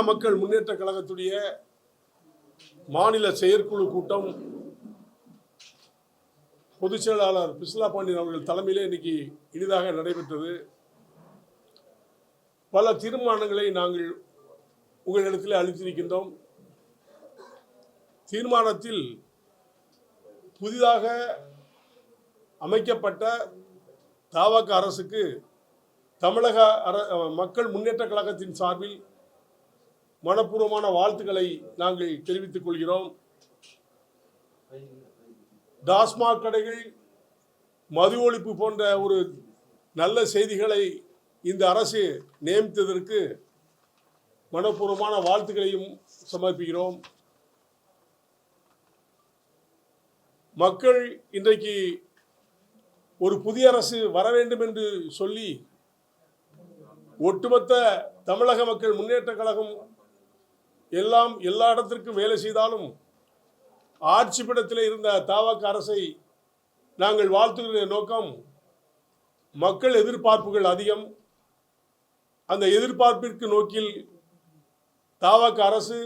மக்கள் முன்னேற்ற கழகத்துடைய மாநில செயற்குழு கூட்டம் பொதுச் செயலாளர் பிஸ்லா பாண்டியன் அவர்கள் தலைமையிலே இன்னைக்கு இனிதாக நடைபெற்றது. பல தீர்மானங்களை நாங்கள் உங்களிடத்தில் அளித்திருக்கின்றோம். தீர்மானத்தில் புதிதாக அமைக்கப்பட்ட தமாக அரசுக்கு தமிழக மக்கள் முன்னேற்ற கழகத்தின் சார்பில் மனப்பூர்வமான வாழ்த்துக்களை நாங்கள் தெரிவித்துக் கொள்கிறோம். டாஸ்மாக் கடைகள், மது ஒழிப்பு போன்ற ஒரு நல்ல செய்திகளை இந்த அரசு நியமித்ததற்கு மனப்பூர்வமான வாழ்த்துக்களையும் சமர்ப்பிக்கிறோம். மக்கள் இன்றைக்கு ஒரு புதிய அரசு வர வேண்டும் என்று சொல்லி ஒட்டுமொத்த தமிழக மக்கள் முன்னேற்ற கழகம் எல்லா இடத்திற்கும் வேலை செய்தாலும் ஆட்சிப்படத்தில் இருந்த தமாக அரசை நாங்கள் வாழ்த்துகிற நோக்கம், மக்கள் எதிர்பார்ப்புகள் அதிகம். அந்த எதிர்பார்ப்பிற்கு நோக்கில் தமாக அரசு,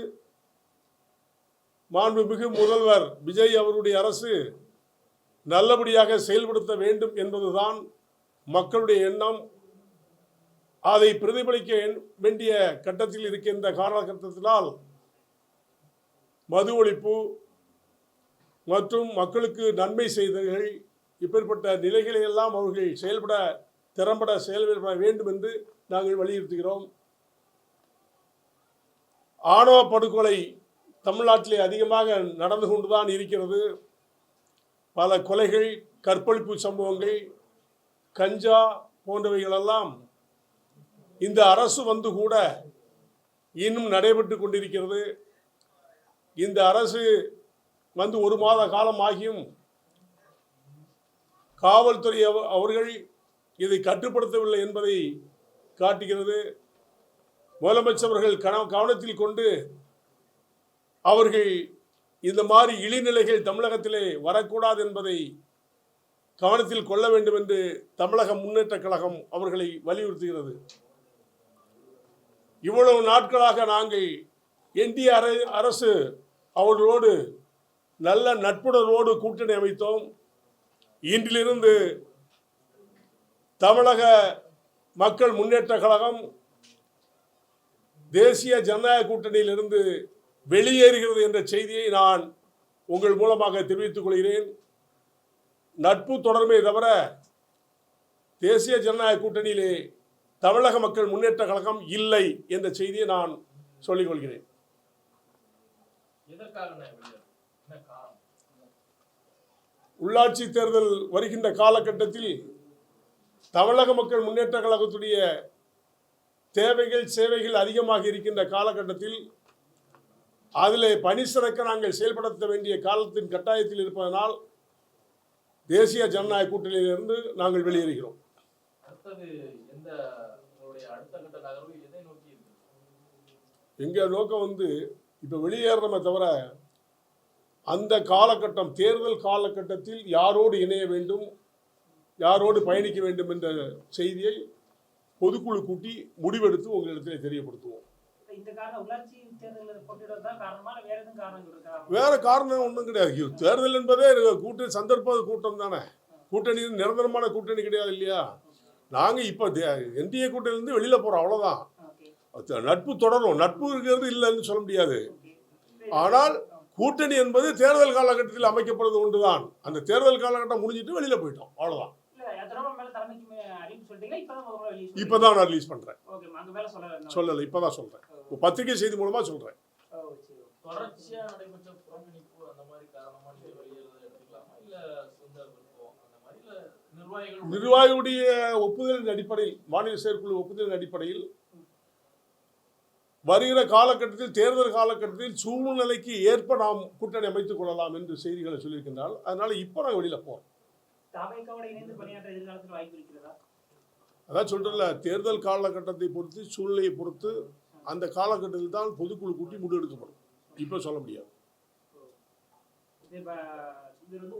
மாண்புமிகு முதல்வர் விஜய் அவருடைய அரசு நல்லபடியாக செயல்படுத்த வேண்டும் என்பதுதான் மக்களுடைய எண்ணம். அதை பிரதிபலிக்க வேண்டிய கட்டத்தில் இருக்கின்ற காலகட்டத்தினால் மது ஒழிப்பு மற்றும் மக்களுக்கு நன்மை செய்தல்கள், இப்பேற்பட்ட நிலைகளை எல்லாம் அவர்கள் திறம்பட செயல்பட வேண்டும் என்று நாங்கள் வலியுறுத்துகிறோம். ஆணவ படுகொலை தமிழ்நாட்டிலே அதிகமாக நடந்து கொண்டுதான் இருக்கிறது. பல கொலைகள், கற்பழிப்பு சம்பவங்கள், கஞ்சா போன்றவைகளெல்லாம் இந்த அரசு வந்து கூட இன்னும் நடைபெற்று கொண்டிருக்கிறது. இந்த அரசு வந்து 1 மாத காலம் ஆகியும் காவல்துறை அவர்கள் இதை கட்டுப்படுத்தவில்லை என்பதை காட்டுகிறது. முதலமைச்சர் அவர்கள் கவனத்தில் கொண்டு அவர்கள் இந்த மாதிரி இழிநிலைகள் தமிழகத்திலே வரக்கூடாது என்பதை கவனத்தில் கொள்ள வேண்டும் என்று தமிழக முன்னேற்ற கழகம் அவர்களை வலியுறுத்துகிறது. இவ்வளவு நாட்களாக நாங்கள் என்டிஏ அரசு அவர்களோடு நல்ல நட்புணர்வோடு கூட்டணி அமைத்தோம். இன்றிலிருந்து தமிழக மக்கள் முன்னேற்ற கழகம் தேசிய ஜனநாயக கூட்டணியிலிருந்து வெளியேறுகிறது என்ற செய்தியை நான் உங்கள் மூலமாக தெரிவித்துக் கொள்கிறேன். நட்பு தொடர்பே தவிர தேசிய ஜனநாயக கூட்டணியிலே தமிழக மக்கள் முன்னேற்ற கழகம் இல்லை என்ற செய்தியை நான் சொல்லிக் கொள்கிறேன். உள்ளாட்சி தேர்தல் வருகின்ற காலகட்டத்தில் தமிழக மக்கள் முன்னேற்ற கழகத்துடைய தேவைகள், சேவைகள் அதிகமாக இருக்கின்ற காலகட்டத்தில் அதில் பணி சிறக்க நாங்கள் செயல்படுத்த வேண்டிய காலத்தின் கட்டாயத்தில் இருப்பதனால் தேசிய ஜனநாயக கூட்டணியிலிருந்து நாங்கள் வெளியேறுகிறோம். எங்கள் நோக்கம் இப்போ வெளியேறமே தவிர அந்த காலகட்டம், தேர்தல் காலகட்டத்தில் யாரோடு இணைய வேண்டும், யாரோடு பயணிக்க வேண்டும் என்ற செய்தியை பொதுக்குழு கூட்டி முடிவெடுத்து உங்களிடத்தில் தெரியப்படுத்துவோம். வேற காரணம் ஒன்றும் கிடையாது. தேர்தல் என்பதே சந்தர்ப்ப கூட்டம் தானே. கூட்டணி நிரந்தரமான கூட்டணி கிடையாது இல்லையா. நாங்கள் இப்போ என்டிஏ கூட்டணியிலிருந்து வெளியில் போகிறோம், அவ்வளோதான். நட்பு தொடரும், நட்பு இருக்கிறது இல்லைன்னு சொல்ல முடியாது. ஆனால் கூட்டணி என்பது தேர்தல் காலகட்டத்தில் அமைக்கப்படுறது ஒன்றுதான். அந்த தேர்தல் காலகட்டம் முடிஞ்சிட்டு வெளியில் போயிட்டோம், அவ்வளோதான். இப்பதான் நான் ரிலீஸ் பண்றேன், சொல்லல, இப்பதான் சொல்றேன், பத்திரிகை செய்தி மூலமா சொல்றேன். நிர்வாகிகளுடைய ஒப்புதலின் அடிப்படையில், மாநில செயற்குழு ஒப்புதலின் அடிப்படையில் வருகிற காலகட்டத்தில், தேர்தல் காலகட்டத்தில் சூழ்நிலைக்கு ஏற்ப நாம் கூட்டணி அமைத்துக் கொள்ளலாம் என்று செய்திகளை சொல்லியிருக்கின்றால், அதனால இப்போ நாங்கள் வெளியில போறோம். அதான் சொல்றேன்ல, தேர்தல் காலகட்டத்தை பொறுத்து, சூழ்நிலையை பொறுத்து அந்த காலகட்டத்தில் தான் பொதுக்குழு கூட்டி முடிவெடுக்கப்படும். இப்போ சொல்ல முடியாது.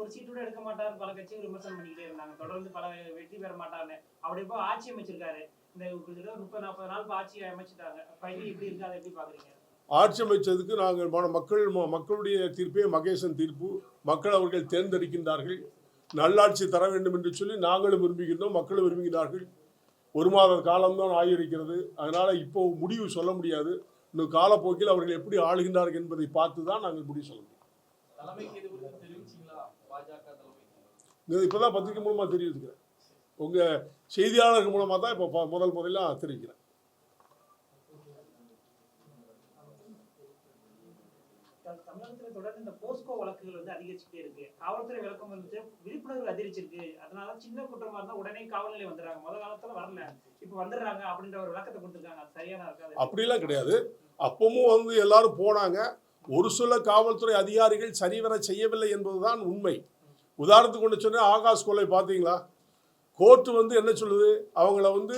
ஒரு சீட் கூட எடுக்க மாட்டார், பல கட்சிகள் விமர்சனம் பண்ணிக்கிட்டே இருந்தாங்க. தொடர்ந்து பல வெற்றி பெற மாட்டார்னு. அப்படி இப்போ ஆட்சி அமைச்சிருக்காரு. இந்த 30-40 நாள் ஆட்சி அமைச்சிட்டாங்க. பணி எப்படி இருக்கு, அதை எப்படி பாக்குறீங்க? ஆட்சி அமைச்சதுக்கு நாங்கள் மக்களுடைய தீர்ப்பே மகேசன் தீர்ப்பு. மக்கள் அவர்கள் தேர்ந்தெடுக்கின்றார்கள். நல்லாட்சி தர வேண்டும் என்று சொல்லி நாங்களும் விரும்புகின்றோம், மக்களும் விரும்புகிறார்கள். 1 மாத காலம்தான் ஆகியிருக்கிறது. அதனால் இப்போ முடிவு சொல்ல முடியாது. இன்னும் காலப்போக்கில் அவர்கள் எப்படி ஆளுகின்றார்கள் என்பதை பார்த்து தான் நாங்கள் முடிவு சொல்ல முடியும். இப்போ தான் பத்திரிகை மூலமாக தெரிவிக்கிறேன். உங்கள் செய்தியாளர்கள் மூலமாக தான் இப்போ முதல்ல தெரிவிக்கிறேன். தமிழகத்தில் தொடர்ந்து இந்த போஸ்கோ வழக்குகள் வந்து அதிகரிச்சுட்டே இருக்கு. காவல்துறை விளக்கம் வந்துட்டு விழிப்புணர்வு அதிகரிச்சிருக்கு. அதனால சின்ன குற்றமா இருந்தா உடனே காவல் நிலையம் வந்துடுறாங்க. முதல் காலத்துல வரல, இப்ப வந்துடுறாங்க அப்படின்ற ஒரு விளக்கத்தை கொடுத்துருக்காங்க. அது சரியான இருக்காது? அப்படிலாம் கிடையாது. அப்பவும் வந்து எல்லாரும் போனாங்க. ஒரு சில காவல்துறை அதிகாரிகள் சரிவர செய்யவில்லை என்பதுதான் உண்மை. உதாரணத்துக்கு கொண்டு சொன்ன ஆகாஷ் கொலை பார்த்தீங்களா? கோர்ட்டு வந்து என்ன சொல்லுது, அவங்கள வந்து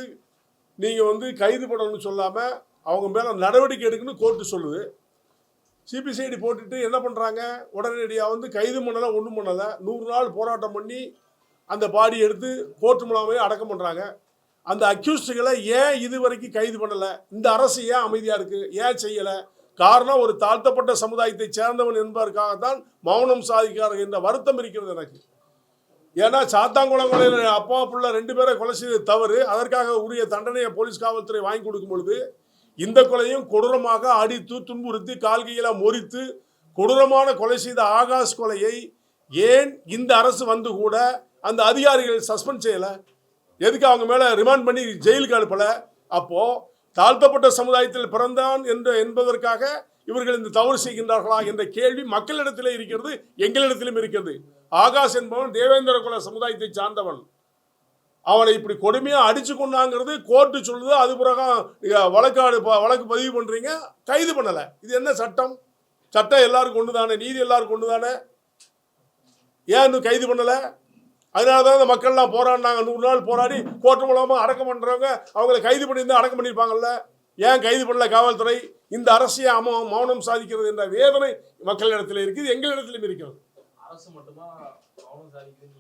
நீங்கள் வந்து கைது பண்ணணும்னு சொல்லாமல் அவங்க மேலே நடவடிக்கை எடுக்கணும்னு கோர்ட்டு சொல்லுது. சிபிசிஐடி போட்டுட்டு என்ன பண்ணுறாங்க, உடனடியாக வந்து கைது பண்ணலை, ஒன்றும் பண்ணலை. 100 நாள் போராட்டம் பண்ணி அந்த பாடி எடுத்து கோர்ட்டு மூலமே அடக்கம் பண்ணுறாங்க. அந்த அக்யூஸ்டுகளை ஏன் இது வரைக்கும் கைது பண்ணலை? இந்த அரசு ஏன் அமைதியாக இருக்குது, ஏன் செய்யலை? காரணம், ஒரு தாழ்த்தப்பட்ட சமுதாயத்தை சேர்ந்தவன் என்பதற்காகத்தான் மௌனம் சாதிக்கிறார்கள் என்ற வருத்தம் இருக்கிறது எனக்கு. ஏன்னா சாத்தாங்குளம் கொலையில் அப்பா புள்ள 2 பேரை கொலை செய்து தவறு. அதற்காக உரிய தண்டனையை போலீஸ் காவல்துறை வாங்கி கொடுக்கும் பொழுது இந்த கொலையும் கொடூரமாக அடித்து துன்புறுத்தி கால்கையில முறித்து கொடூரமான கொலை செய்த ஆகாஷ் கொலையை ஏன் இந்த அரசு வந்து கூட அந்த அதிகாரிகள் சஸ்பெண்ட் செய்யலை? எதுக்கு அவங்க மேலே ரிமாண்ட் பண்ணி ஜெயிலுக்கு அனுப்பலை? அப்போது தாழ்த்தப்பட்ட சமுதாயத்தில் பிறந்தான் என்பதற்காக இவர்கள் இந்த தவறு செய்கின்றார்களா என்ற கேள்வி மக்களிடத்திலே இருக்கிறது, எங்களிடத்திலும் இருக்கிறது. ஆகாஷ் என்பவன் தேவேந்திர குல சமுதாயத்தை சார்ந்தவன். அவனை இப்படி கொடுமையாக அடிச்சு கொண்டாங்கிறது கோர்ட்டு சொல்லுது. அது பிறகு வழக்கு பதிவு பண்ணுறீங்க, கைது பண்ணலை. இது என்ன சட்டம்? சட்டம் எல்லாருக்கும் கொண்டு தானே, நீதி எல்லாருக்கும் கொண்டு தானே. ஏன் இன்னும் கைது பண்ணலை? அதனால தான் இந்த மக்கள்லாம் போராடினாங்க. 100 நாள் போராடி கோர்ட்டு மூலமாக அடக்கம் பண்ணுறவங்க அவங்கள கைது பண்ணியிருந்தால் அடக்கம் பண்ணியிருப்பாங்கல்ல. ஏன் கைது பண்ணல காவல்துறை? இந்த அரசியை மௌனம் சாதிக்கிறது என்ற வேதனை மக்களிடத்தில் இருக்குது, எங்களிடத்திலும் இருக்கிறது. அரசு மட்டுமா மௌனம் சாதிக்கிறது?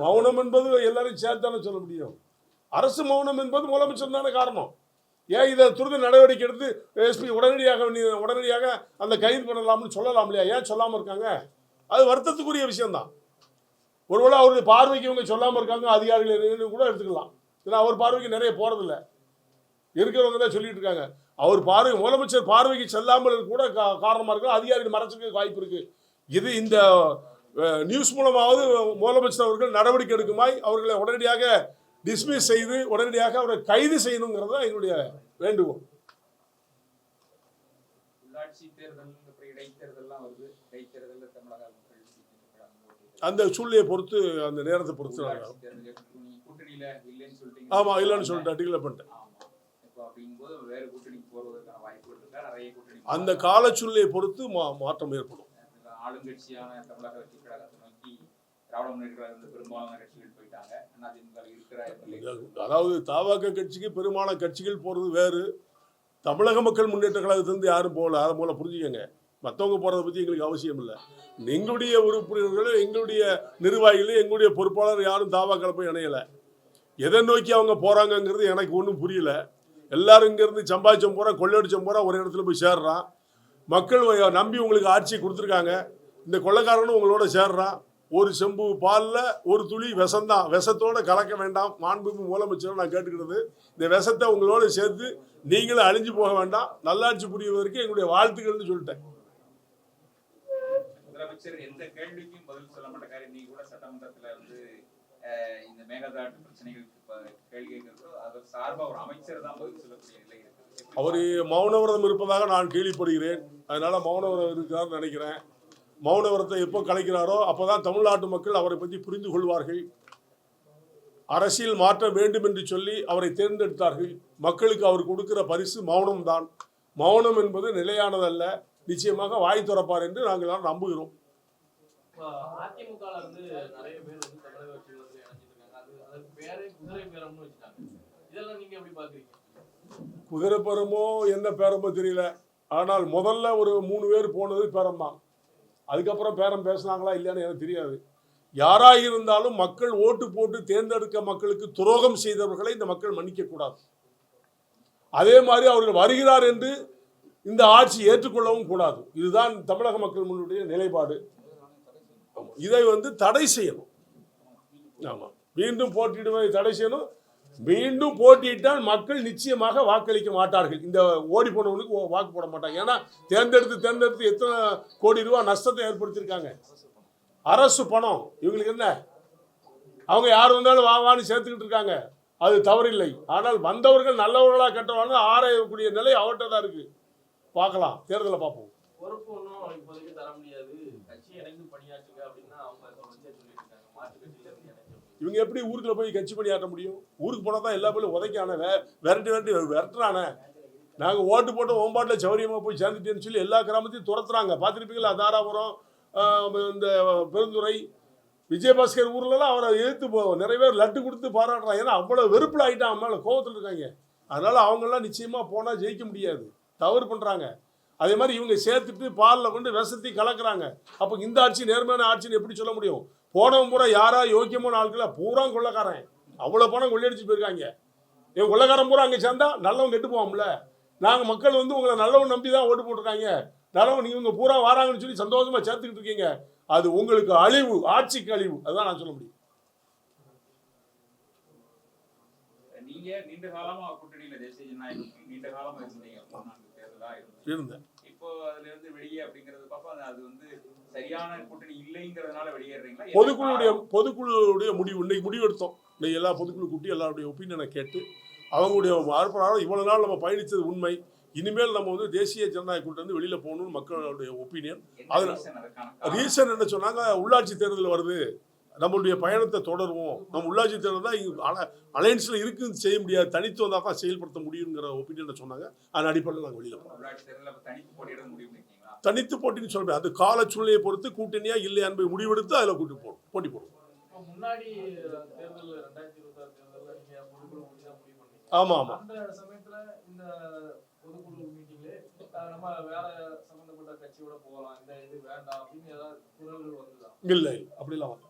மௌனம் என்பது எல்லாரும் சேர்த்தானே சொல்ல முடியும். அரசு மௌனம் என்பது முதலமைச்சர் தானே காரணம். ஏன் இதை துரித நடவடிக்கை எடுத்து எஸ்பி உடனடியாக அந்த கைது பண்ணலாம்னு சொல்லலாம் இல்லையா? ஏன் சொல்லாமல் இருக்காங்க? அது வருத்தத்துக்குரிய விஷயம்தான். ஒருவேளை அவருடைய பார்வைக்கு இவங்க சொல்லாமல் இருக்காங்க அதிகாரிகள் கூட எடுத்துக்கலாம். ஏன்னா அவர் பார்வைக்கு நிறைய போகிறதில்ல, இருக்கிறவங்க தான் சொல்லிட்டு இருக்காங்க. அவர் முதலமைச்சர் பார்வைக்கு செல்லாமல் கூட காரணமாக இருக்கும், அதிகாரிகள் மறைச்சிக்க வாய்ப்பு இருக்குது. இது இந்த நியூஸ் மூலமாவது முதலமைச்சர் அவர்கள் நடவடிக்கை எடுக்குமாய் அவர்களை உடனடியாக டிஸ்மிஸ் செய்து உடனடியாக அவரை கைது செய்யணுங்கிறது தான் எங்களுடைய வேண்டுகோள். உள்ளாட்சி தேர்தல், இடைத்தேர்தல்லாம் வருது. இடைத்தேர்தலில் தமிழக அந்த சூழ்நிலையை பொறுத்து, அந்த நேரத்தை பொறுத்து. கூட்டணியில இல்லைன்னு சொல்லிட்டீங்க. ஆமாம், இல்லைன்னு சொல்லிட்டு டிக்ளேர் பண்ணிட்டேன். வேறு கூட்டணிக்கு போறதுக்கான வாய்ப்புகள் இருக்கா? நிறைய கூட்டணி அந்த கால சூழ்நிலையை பொறுத்து மாற்றம் ஏற்படும். ஆளுங்கட்சியான தமிழக வெற்றி கழகத்தை நோக்கி திராவிட முன்னேற்ற கழகம் பெரும்பாலான கட்சிகள் போயிட்டாங்க. அதாவது தவாக கட்சிக்கு பெரும்பாலான கட்சிகள் போறது வேறு, தமிழக மக்கள் முன்னேற்ற கழகத்திலிருந்து யாரும் போகல. அதை மூலம் புரிஞ்சுக்கங்க. மற்றவங்க போகிறத பற்றி எங்களுக்கு அவசியம் இல்லை. எங்களுடைய உறுப்பினர்களும் எங்களுடைய நிர்வாகிகளும் எங்களுடைய பொறுப்பாளர் யாரும் தாவாக்களை போய் இணையலை. எதை நோக்கி அவங்க போகிறாங்கங்கிறது எனக்கு ஒன்றும் புரியல. எல்லாரும் இங்கேருந்து சம்பாதிச்சம் போகிறான், கொள்ளையடிச்சம் போகிறான், ஒரு இடத்துல போய் சேர்றான். மக்கள் நம்பி உங்களுக்கு ஆட்சி கொடுத்துருக்காங்க. இந்த கொள்ளைக்காரனும் உங்களோட சேர்றான். ஒரு செம்பு பாலில் ஒரு துளி விஷம்தான், விஷத்தோடு கலக்க வேண்டாம். மாண்புமிகு முதலமைச்சர் நான் கேட்டுக்கிறது, இந்த விஷத்தை உங்களோட சேர்த்து நீங்களும் அழிஞ்சு போக வேண்டாம். நல்லாட்சி புரிவதற்கு எங்களுடைய வாழ்த்துக்கள்னு சொல்லிட்டேன். முதலமைச்சர் எந்த கேள்விக்கும் பதில் சொல்ல மாட்டேங்காரு. நீங்க கூட சட்டமன்றத்தில் வந்து இந்த மேகதாட்டு பிரச்சனைகளுக்கு கேள்வி கேட்கிறதோ அது சார்பாக ஒரு அமைச்சர் தான் பதில் சொல்லக்கூடிய நிலை இருக்கு. அவர் மௌனவிரதம் இருப்பதாக நான் கேள்விப்படுகிறேன். அதனால மௌனவிரதம் இருக்கிறார்னு நினைக்கிறேன். மௌனவிரதத்தை எப்போ கலைக்கிறாரோ அப்போதான் தமிழ்நாட்டு மக்கள் அவரை பற்றி புரிந்து கொள்வார்கள். அரசியல் மாற்ற வேண்டும் என்று சொல்லி அவரை தேர்ந்தெடுத்தார்கள். மக்களுக்கு அவர் கொடுக்கிற பரிசு மௌனம்தான். மௌனம் என்பது நிலையானதல்ல. நிச்சயமாக வாய் திறப்பார் என்று நாங்கள் நம்புகிறோம். அதிமுக வந்து நிறைய பேர் வந்து தமிழக கட்சிகள் வந்து இணைஞ்சிருக்காங்க. அதற்கு பேரே குதிரை பேரம்னு வச்சுட்டாங்க. இதெல்லாம் நீங்க எப்படி பாக்குறீங்க? குதிரை பேரமோ என்ன பேரமோ தெரியல. ஆனால் முதல்ல ஒரு 3 பேர் போனது பேரம் தான். அதுக்கப்புறம் பேரம் பேசினாங்களா இல்லையான்னு எனக்கு தெரியாது. யாராக இருந்தாலும் மக்கள் ஓட்டு போட்டு தேர்ந்தெடுக்க மக்களுக்கு துரோகம் செய்தவர்களை இந்த மக்கள் மன்னிக்க கூடாது. அதே மாதிரி அவர்கள் வருகிறார் என்று இந்த ஆட்சி ஏற்றுக்கொள்ளவும் கூடாது. இதுதான் தமிழக மக்கள் முன்னுடைய நிலைப்பாடு. இதை தடை செய்யணும். ஆமாம், மீண்டும் போட்டியிடுவதை தடை செய்யணும். மீண்டும் போட்டியிட்டால் மக்கள் நிச்சயமாக வாக்களிக்க மாட்டார்கள். இந்த ஓடி போனவனுக்கு வாக்கு போட மாட்டாங்க. ஏன்னா தேர்ந்தெடுத்து எத்தனை கோடி ரூபாய் நஷ்டத்தை ஏற்படுத்தியிருக்காங்க. அரசு பணம் இவங்களுக்கு என்ன? அவங்க யார் வந்தாலும் வான்னு சேர்த்துக்கிட்டு இருக்காங்க. அது தவறில்லை. ஆனால் வந்தவர்கள் நல்லவர்களாக கெட்டவர்கள் ஆராயக்கூடிய நிலை அவர்கிட்ட தான் இருக்கு. பார்க்கலாம், தேர்தலை பார்ப்போம். பொறுப்பு ஒன்றும் இப்போதைக்கு தர முடியாது, கட்சி இணைந்து பணியாற்றுங்க அப்படின்னா அவங்க சொல்லிட்டு இருக்காங்க. மாற்று கட்சியில இருந்து இவங்க எப்படி ஊருக்குள்ள போய் கட்சி பணியாற்ற முடியும்? ஊருக்கு போனால் தான் எல்லா பேரும் உதைக்கான விரட்டுறானே. நாங்கள் ஓட்டு போட்டு ஓம்பாட்டில் சௌரியமாக போய் சேர்ந்துட்டேன்னு சொல்லி எல்லா கிராமத்தையும் துரத்துறாங்க. பார்த்துருப்பீங்களா? தாராபுரம், இந்த பெருந்துறை, விஜயபாஸ்கர் ஊர்லலாம் அவரை எதிர்த்து நிறைய பேர் லட்டு கொடுத்து பாராட்டுறாங்க. ஏன்னா அவ்வளோ வெறுப்பில் ஆகிட்டான், அவன் மேலே கோபத்தில் இருக்காங்க. அதனால் அவங்கெல்லாம் நிச்சயமாக போனால் ஜெயிக்க முடியாது, தவறு பண்ணுறாங்க. அதே மாதிரி இவங்க சேர்த்துட்டு பாலில் கொண்டு விஷத்தை கலக்குறாங்க. அப்போ இந்த ஆட்சி நேர்மையான ஆட்சின்னு எப்படி சொல்ல முடியும்? போனவன் பூரா யாரா யோக்கியமான ஆட்கள பூரா கொள்ளக்காரன். அவ்வளோ பணம் கொள்ளையடிச்சு போயிருக்காங்க. இவன் கொள்ளக்காரன் பூரா அங்கே சேர்ந்தா நல்லவன் கெட்டு போவோம்ல. நாங்கள் மக்கள் உங்களை நல்லவன் நம்பி தான் ஓட்டு போட்டிருக்காங்க. நல்லவன் நீங்கள் இவங்க பூரா வராங்கன்னு சொல்லி சந்தோஷமாக சேர்த்துக்கிட்டு இருக்கீங்க. அது உங்களுக்கு அழிவு, ஆட்சிக்கு அழிவு. அதுதான் நான் சொல்ல முடியும். நீங்க நீண்ட காலமா கூட்டணியில தேசிய ஜனநாயகம் நீண்ட காலமா இருந்தீங்க. இருந்தேன். இப்போ அதுல இருந்து வெளியே அப்படிங்கிறது பாப்பா, அது சரியான கூட்டணி இல்லைங்கிறதுனால வெளியேறீங்களா? பொதுக்குழுடைய முடிவு இன்னைக்கு முடிவு எடுத்தோம். இன்னைக்கு எல்லா பொதுக்குழு கூட்டி எல்லாருடைய ஒப்பீனியனை கேட்டு அவங்களுடைய ஆர்ப்பாட்டம் இவ்வளவு நாள் நம்ம பயணித்தது உண்மை. இனிமேல் நம்ம தேசிய ஜனநாயக கூட்டணி வெளியில போகணும்னு மக்களுடைய ஒப்பீனியன். அதுல ரீசன் என்ன சொன்னாங்க? உள்ளாட்சி தேர்தல் வருது, நம்மளுடைய பயணத்தை தொடருவோம். நம்ம உள்ளாட்சி தேர்தல் தான் அலையன்ஸ்ல இருக்குன்னு செய்ய முடியாது, தனித்து வந்தால் தான் செயல்படுத்த முடியுங்கிற ஒப்பீனியனை சொன்னாங்க. அதன் அடிப்படையில் நாங்கள் வெளியில போகிறோம். தனித்து போட்டின்னு சொல்றேன். அது கால சூழ்நிலையை பொறுத்து கூட்டணியா இல்லையா என்பதை முடிவெடுத்து அதில் போட்டி போடுவோம். முன்னாடி தேர்தல் 2026 தேர்தல்ல நீங்க பொதுக்குழு முடிவு பண்ணீங்க. ஆமா. அந்த சமயத்துல இந்த பொதுக்குழு மீட்டிங்ல நம்ம வேற சம்பந்தப்பட்ட கட்சியோட போகலாம், இந்த இது வேண்டாம் அப்படின்னு ஏதாவது குரல்கள் வந்ததா? இல்லை, அப்படிலாம் வந்து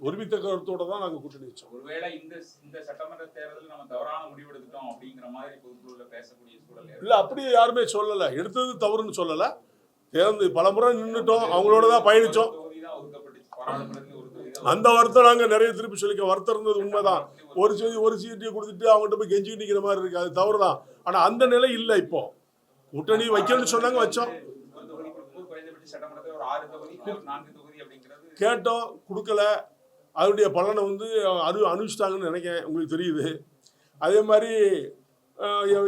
ஒருமித்த கருத்தோட தான் நாங்கள் கூட்டணி வச்சோம். ஒருவேளை இந்த சட்டமன்ற தேர்தல் நம்ம தவறான முடிவெடுத்துட்டோம் அப்படிங்கிற மாதிரி பொதுக்குழுல பேசக்கூடிய சூழல் இல்லை, அப்படி யாருமே சொல்லலை. எடுத்தது தவறுன்னு சொல்லலை. தேர்ந்து பலமுறை நின்றுட்டோம், அவங்களோட தான் பயணிச்சோம். அந்த வருத்தம் நாங்கள் நிறைய திருப்பி சொல்லிக்க வருத்தம் இருந்தது உண்மைதான். ஒரு சீட்டை கொடுத்துட்டு அவங்ககிட்ட போய் கெஞ்சி நிற்கிற மாதிரி இருக்கு, அது தவறு தான். ஆனால் அந்த நிலை இல்லை. இப்போ கூட்டணி வைக்கணும்னு சொன்னாங்க, வச்சோம். கேட்டோம், கொடுக்கல. அதனுடைய பலனை அனுப்பிச்சிட்டாங்கன்னு நினைக்கிறேன். உங்களுக்கு தெரியுது. அதே மாதிரி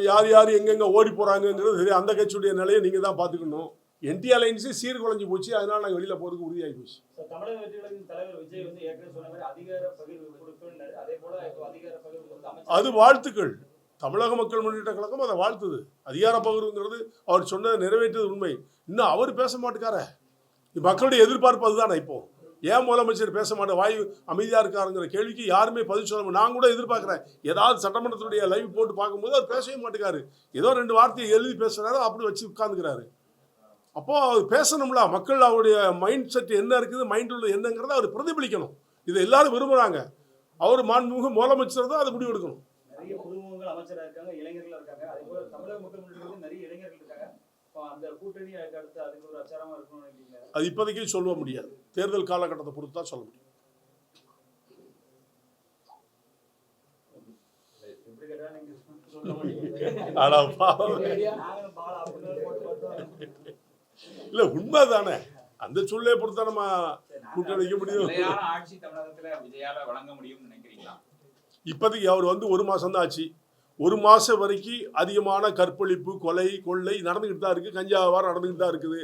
யார் யார் எங்கெங்கே ஓடி போகிறாங்கங்கிறது சரி. அந்த கட்சியுடைய நிலையை நீங்கள் தான் பார்த்துக்கணும். என்டி அலைன்ஸு சீர்குலைஞ்சு போச்சு. அதனால நாங்கள் வெளியில் போகிறதுக்கு உறுதியாகி போச்சு. தமிழக வெற்றிகளின் தலைவர் விஜய் ஏற்கனவே சொன்ன மாதிரி அதிகார பகிர்வு கொடுக்கணும். அதே போல அதிகார பகிர்வு அது வாழ்த்துக்கள். தமிழக மக்கள் முன்னேற்ற கழகம் அதை வாழ்த்துது. அதிகார பகிர்வுங்கிறது அவர் சொன்னதை நிறைவேற்றது உண்மை. இன்னும் அவர் பேச மாட்டேக்கார. மக்களுடைய எதிர்பார்ப்பு அதுதானே. இப்போ ஏன் முதலமைச்சர் பேச மாட்டேன், வாயு அமைதியாக இருக்காருங்கிற கேள்விக்கு யாருமே பதில் சொல்ல முடியும். நான் கூட எதிர்பார்க்குறேன், ஏதாவது சட்டமன்றத்துடைய லைவ் போட்டு பார்க்கும்போது அவர் பேசவே மாட்டேங்காரு. ஏதோ 2 வார்த்தையை எழுதி பேசுகிறாரு, அப்படி வச்சு உட்காந்துக்கிறாரு. அப்போ அவர் பேசணும்ல. மக்கள் அவருடைய மைண்ட் செட் என்ன இருக்குது, மைண்ட் உள்ள என்னங்கிறத அவர் பிரதிபலிக்கணும். இதை எல்லாரும் விரும்புகிறாங்க. அவர் மாண்புமிகு முதலமைச்சர் தான் அதை முடிவு எடுக்கணும். நிறைய புதுமுகங்கள் அமைச்சராக இருக்காங்க, இளைஞர்கள் இருக்காங்க. அதே போல தமிழக மக்கள் முன்னேற்றத்தில் நிறைய இளைஞர்கள் இருக்காங்க. அந்த கூட்டணி அடுத்து அதுக்கு ஒரு அச்சாரமா இருக்கணும்னு நினைக்கிறீங்க? அது இப்போதைக்கு சொல்ல முடியாது. தேர்தல் காலகட்டத்தை பொறுத்து தான் சொல்ல முடியும். எப்படி கேட்டா நீங்க சொல்ல முடியும். இல்ல, உண்மைதானே. அந்த சூழ்நிலையை பொறுத்தா நம்ம கூட்டணி வைக்க முடியும். ஆட்சி தமிழகத்துல விஜயால வழங்க முடியும்னு நினைக்கிறீங்களா? இப்போதைக்கு அவர் 1 மாசம் தான் ஆச்சு. 1 மாசம் வரைக்கும் அதிகமான கற்பழிப்பு, கொலை, கொள்ளை நடந்துக்கிட்டு தான் இருக்குது. கஞ்சா வியாபாரம் நடந்துக்கிட்டு தான் இருக்குது.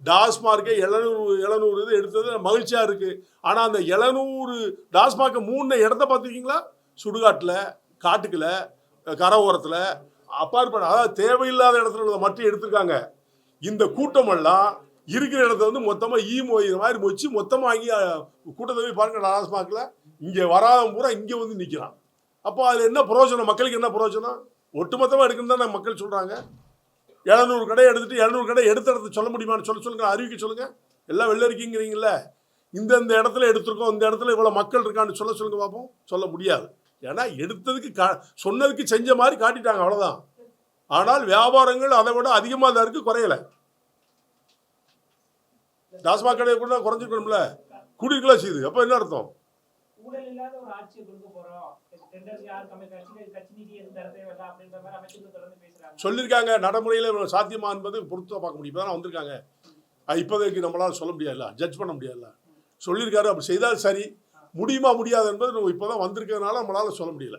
டாஸ்மார்க்கே 700 இது எடுத்தது மகிழ்ச்சியாக இருக்குது. ஆனால் அந்த 700 டாஸ்மார்க்கை 3 இடத்த பார்த்துருக்கீங்களா? சுடுகாட்டில், காட்டுக்குள்ள, கரை ஓரத்தில், அப்பாற்பட்ட, அதாவது தேவையில்லாத இடத்துல மட்டும் எடுத்திருக்காங்க. இந்த கூட்டமெல்லாம் இருக்கிற இடத்த மொத்தமாக மொய் மாதிரி மொச்சு மொத்தமாக வாங்கி கூட்டத்தை போய் பாருங்க. டாஸ்மார்க்கில் இங்கே வராத பூரா இங்கே வந்து நிற்கிறான். அப்போ அதில் என்ன பிரயோஜனம்? மக்களுக்கு என்ன பிரயோஜனம்? ஒட்டுமொத்தமாக எடுக்கணும் தான் மக்கள் சொல்கிறாங்க. 700 கடை எடுத்துட்டு 700 கடை எடுத்த இடத்த சொல்ல முடியுமான்னு சொல்லுங்க, அறிவிக்க சொல்லுங்கள். எல்லாம் வெளில இருக்கீங்கிறீங்கள. இந்த இடத்துல எடுத்திருக்கோம், இந்த இடத்துல இவ்வளோ மக்கள் இருக்கான்னு சொல்லுங்க பார்ப்போம். சொல்ல முடியாது. ஏன்னா எடுத்ததுக்கு சொன்னதுக்கு செஞ்ச மாதிரி காட்டிட்டாங்க, அவ்வளோதான். ஆனால் வியாபாரங்கள் அதை விட அதிகமாக தான் இருக்குது, குறையலை. டாஸ்மாக் கடையை கூட குறைஞ்சிக்கணும்ல, கூடிக்கலாம் செய்யுது. அப்போ என்ன அர்த்தம்? ஊழல் இல்லாத ஒரு ஆட்சியை கொடுக்க போறோம், டெண்டர்ஸ் யார் கட்சி நிதி எதுவும் தர தேவையில்லை அப்படின்ற மாதிரி அமைச்சர்கள் தொடர்ந்து பேசுறாங்க. சொல்லியிருக்காங்க. நடைமுறையில் சாத்தியமா என்பது பொறுத்து பார்க்க முடியும். இப்போ தான் வந்திருக்காங்க. இப்போதைக்கு நம்மளால் சொல்ல முடியாதுல்ல, ஜட்ஜ் பண்ண முடியாதுல்ல. சொல்லியிருக்காரு, அப்படி செய்தால் சரி. முடியுமா முடியாது என்பது இப்போ தான் வந்திருக்கிறதுனால நம்மளால் சொல்ல முடியல.